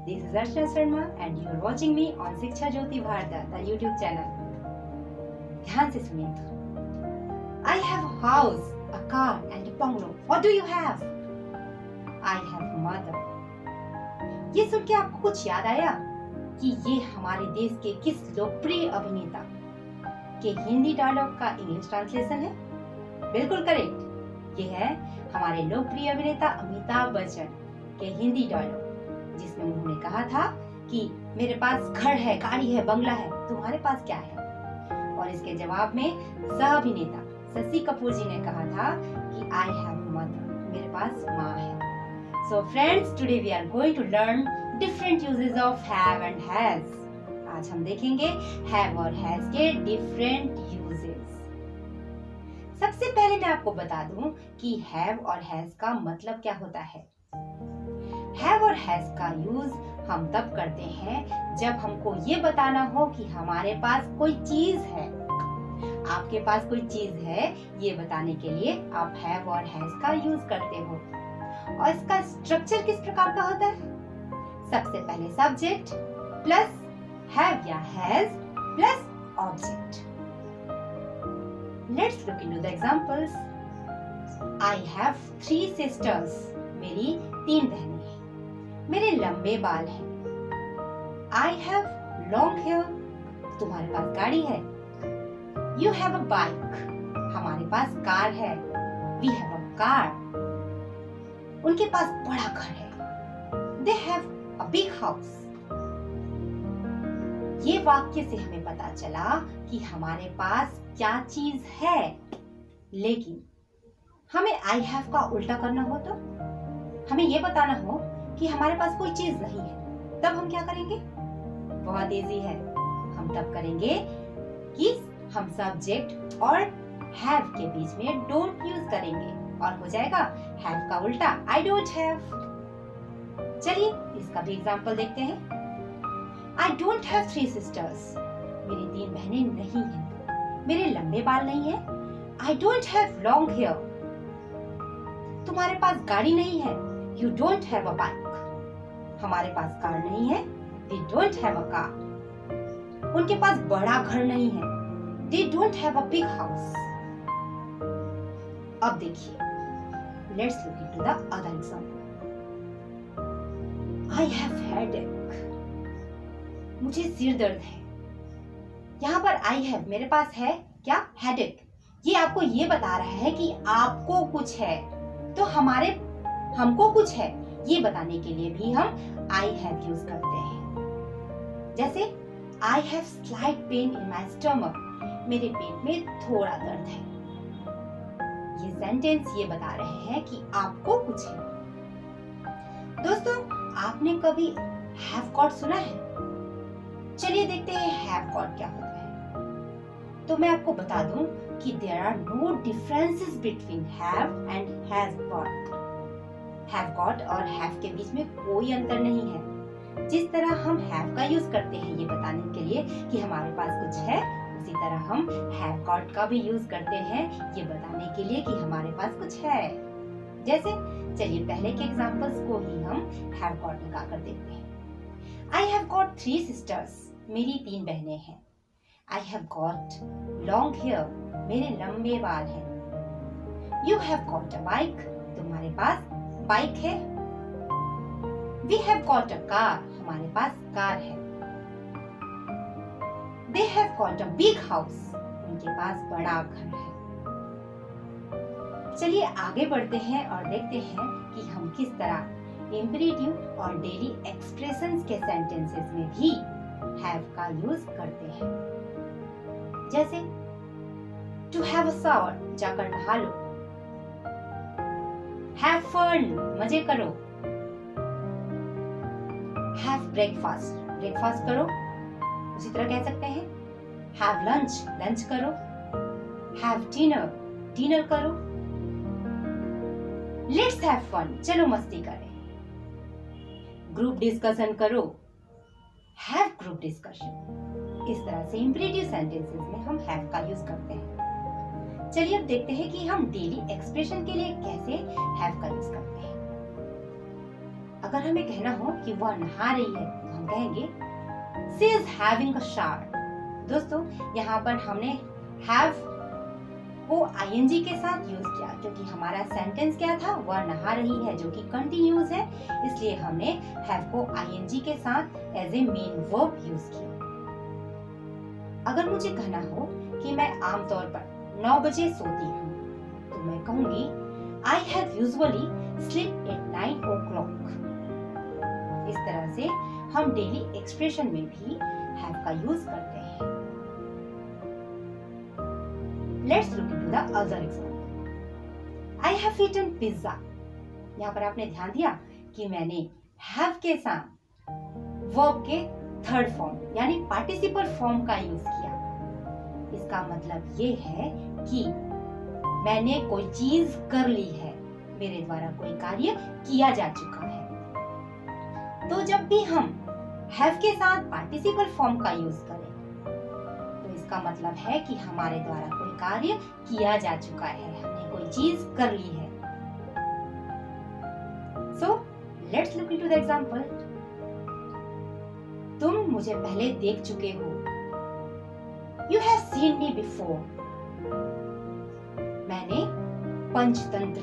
This is Archana Sharma and you are watching me on शिक्षा ज्योति Bharti, the YouTube channel. ध्यान से सुनिए तो. I have a house, a car and a bungalow. What do you have? I have mother. ये सुन के आपको कुछ याद आया कि ये हमारे देश के किस लोकप्रिय अभिनेता के हिंदी डायलॉग का इंग्लिश ट्रांसलेशन है? बिल्कुल करेक्ट. ये है हमारे लोकप्रिय अभिनेता अमिताभ बच्चन के हिंदी डायलॉग, जिसमें उन्होंने कहा था कि मेरे पास घर है, गाड़ी है, बंगला है, तुम्हारे पास क्या है? और इसके जवाब में सह अभिनेता शशि कपूर जी ने कहा था कि आई हैव मदर, मेरे पास माँ है. So friends, today we are going to learn different uses of have and has. आज हम देखेंगे have और has के different uses. सबसे पहले मैं आपको बता दूं कि have और has का मतलब क्या होता है. have और has का यूज हम तब करते हैं जब हमको ये बताना हो कि हमारे पास कोई चीज है. आपके पास कोई चीज है, ये बताने के लिए आप have और has का यूज करते हो. और इसका स्ट्रक्चर किस प्रकार का होता है? सबसे पहले सब्जेक्ट प्लस have या has plus object. Let's look into the examples. I have 3 sisters. मेरी 3 बहनें हैं. मेरे लंबे बाल हैं. I have long hair. तुम्हारे पास गाड़ी है. You have a bike. हमारे पास कार है. We have a car. उनके पास बड़ा घर है. They have a big house. ये वाक्य से हमें पता चला कि हमारे पास क्या चीज है. लेकिन हमें I have का उल्टा करना हो तो, हमें ये बताना हो कि हमारे पास कोई चीज नहीं है, तब हम क्या करेंगे? बहुत इजी है. हम तब करेंगे कि हम सब्जेक्ट और have के बीच में don't यूज करेंगे और हो जाएगा have का उल्टा I don't have. चलिए इसका भी एग्जांपल देखते हैं. I don't have 3 sisters. मेरी 3 बहनें नहीं हैं. मेरे लंबे बाल नहीं है. I don't have long hair. तुम्हारे पास गाड़ी नहीं है. You don't have a bike. हमारे पास कार नहीं है. We don't have a car. उनके पास बड़ा घर नहीं है. They don't have a big house. अब देखिए, let's look into the other example. I have headache. मुझे सिर दर्द है. यहाँ पर I have मेरे पास है क्या? headache. ये आपको ये बता रहा है कि आपको कुछ है, तो हमको कुछ है, ये बताने के लिए भी हम I have यूज करते हैं. जैसे I have slight pain in my stomach. मेरे पेट में थोड़ा दर्द है. ये सेंटेंस ये बता रहे हैं कि आपको कुछ है. दोस्तों, आपने कभी have got सुना है? चलिए देखते हैं have got क्या होता है. तो मैं आपको बता दूं कि there are no differences between have and has got. have got और have के बीच में कोई अंतर नहीं है. जिस तरह हम have का यूज करते हैं ये बताने के लिए कि हमारे पास कुछ है, उसी तरह हम have got का भी यूज करते हैं ये बताने के लिए कि हमारे पास कुछ है. जैसे चलिए पहले के एग्जांपल्स को ही हम have got लगा कर देखते हैं. I have got 3 sisters. मेरी 3 बहनें हैं. I have got long hair. मेरे लंबे बाल हैं. You have got a bike. तुम्हारे पास बाइक है. We have got a car. हमारे पास कार है. They have got a big house. उनके पास बड़ा घर है. चलिए आगे बढ़ते हैं और देखते हैं कि हम किस तरह इम्पेरेटिव और डेली एक्सप्रेशंस के सेंटेंसेस में भी have का यूज करते हैं. जैसे to have a shower, जाकर नहा लो. have fun, मजे करो. have breakfast, ब्रेकफास्ट करो. उसी तरह कह सकते हैं have lunch, लंच करो. have dinner, डिनर करो. let's have fun, चलो मस्ती करें. ग्रुप डिस्कशन करो. have group discussion. इस तरह से इम्पेरेटिव सेंटेंसेस में हम have का यूज करते हैं. चलिए अब देखते हैं कि हम डेली एक्सप्रेशन के लिए कैसे have का यूज करते हैं. अगर हमें कहना हो कि वह नहा रही है तो हम कहेंगे she is having a shower। दोस्तों यहाँ पर हमने have को ing के साथ यूज किया क्योंकि हमारा सेंटेंस क्या था, वह नहा रही है, जो कि कंटिन्यूस है, इसलिए हमने have को ing के साथ as a main verb use किया। अगर मुझे कहना हो कि मैं आमतौर पर 9 बजे सोती हूँ तो मैं कहूंगी I have usually sleep at 9 o'clock। इस तरह से हम डेली एक्सप्रेशन में भी have का यूज करते हैं। Let's look into the other example. I have eaten pizza। यहाँ पर आपने ध्यान दिया कि मैंने have के साथ verb के थर्ड फॉर्म यानी पार्टिसिपल फॉर्म का यूज किया। इसका मतलब ये है कि मैंने कोई चीज कर ली है, मेरे द्वारा कोई कार्य किया जा चुका है। तो जब भी हम have के साथ पार्टिसिपल फॉर्म का यूज करें तो इसका मतलब है कि हमारे द्वारा कोई कार्य किया जा चुका है, हमने कोई चीज कर ली है। So let's look into the example। तुम मुझे पहले देख चुके हो। You have seen me before। मैंने पंचतंत्र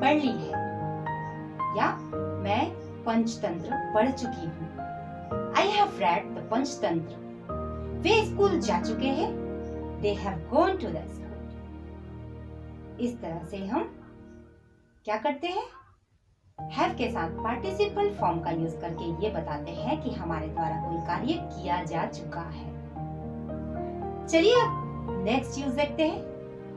पढ़ ली है या मैं पंचतंत्र पढ़ चुकी हूँ। I have read the Panchatantra. Way school जा चुके हैं। They have gone to the school। इस तरह से हम क्या करते हैं, have के साथ पार्टिसिपल फॉर्म का यूज करके ये बताते हैं कि हमारे द्वारा कोई कार्य किया जा चुका है। चलिए अब नेक्स्ट यूज देखते हैं,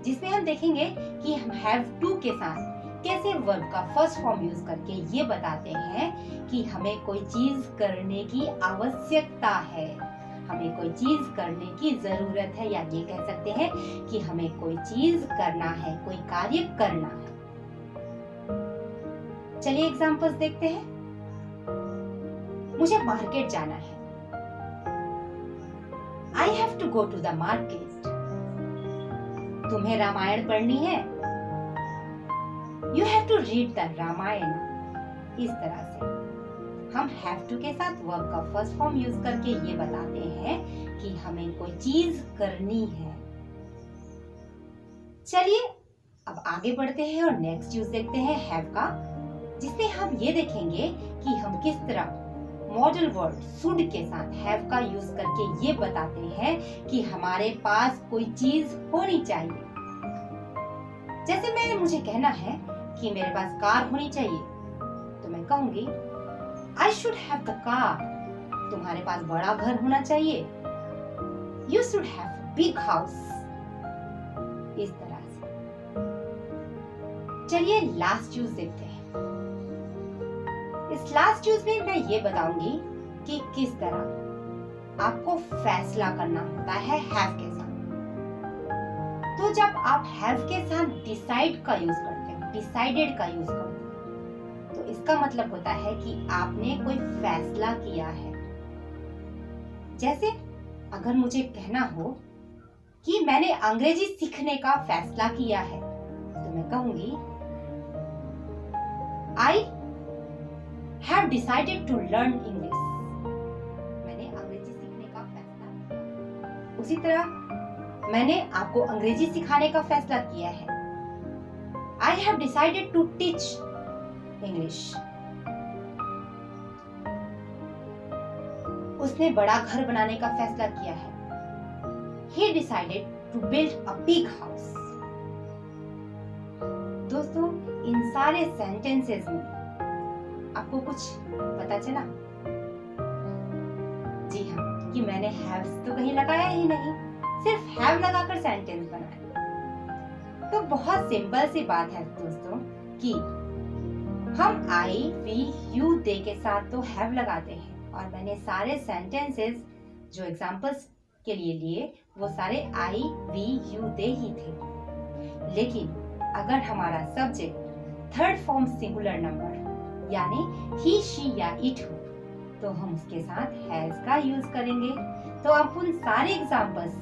जिसमें हम देखेंगे कि हम have to के साथ कैसे वर्ब का फर्स्ट फॉर्म यूज करके ये बताते हैं कि हमें कोई चीज करने की आवश्यकता है, हमें कोई चीज करने की जरूरत है, या ये कह सकते हैं कि हमें कोई चीज करना है, कोई कार्य करना है। चलिए एग्जांपल्स देखते हैं। मुझे मार्केट जाना है। I have to go to the market। तुम्हें रामायण पढ़नी है। You have to read the Ramayan. इस तरह से हम have to के साथ वर्ब का फर्स्ट फॉर्म यूज करके ये बताते हैं कि हमें कोई चीज करनी है। चलिए अब आगे बढ़ते हैं और नेक्स्ट यूज देखते हैं have का, जिसमें हम ये देखेंगे कि हम किस तरह मॉडल वर्ड शुड के साथ have का यूज करके ये बताते हैं कि हमारे पास कोई चीज होनी चाहिए। जैसे मुझे कहना है कि मेरे पास कार होनी चाहिए तो मैं कहूंगी I should have the car। तुम्हारे पास बड़ा घर होना चाहिए। You should have a big house। इस तरह से। चलिए लास्ट यूज देखते हैं। इस लास्ट यूज में मैं ये बताऊंगी कि किस तरह आपको फैसला करना होता है have के साथ। तो जब आप have के साथ decide का यूज करते हो, decided का यूज करते हो, तो इसका मतलब होता है कि आपने कोई फैसला किया है। जैसे अगर मुझे कहना हो कि मैंने अंग्रेजी सीखने का फैसला किया है तो मैं कहूंगी I have decided to learn English। मैंने अंग्रेजी सीखने का फैसला किया। उसी तरह मैंने आपको अंग्रेजी सिखाने का फैसला किया है। I have decided to teach English। उसने बड़ा घर बनाने का फैसला किया है। He decided to build a big house। दोस्तों इन सारे सेंटेंसेस में आपको कुछ पता चला? जी हाँ, कि मैंने have तो कहीं लगाया ही नहीं, सिर्फ have लगाकर सेंटेंस बनाया। तो बहुत सिंपल सी बात है दोस्तों कि हम I, we, you, they के साथ तो have लगाते हैं, और मैंने सारे सेंटेंसेस जो एग्जांपल्स के लिए वो सारे I, we, you, they ही थे। लेकिन अगर हमारा subject third form singular number यानी he, she या it हो तो हम उसके साथ has का यूज करेंगे। तो आप उन सारे एग्जांपल्स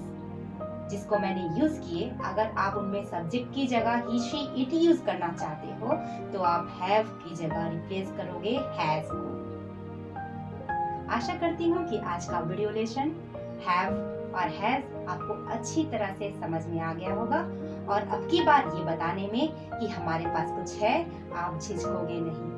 जिसको मैंने यूज किए, अगर आप उनमें सब्जेक्ट की जगह ही शी इट यूज करना चाहते हो तो आप हैव की जगह रिप्लेस करोगे हैज को। आशा करती हूँ कि आज का वीडियो लेसन हैव और हैज आपको अच्छी तरह से समझ में आ गया होगा और अब की बार ये बताने में कि हमारे पास कुछ है आप झिझकोगे नहीं।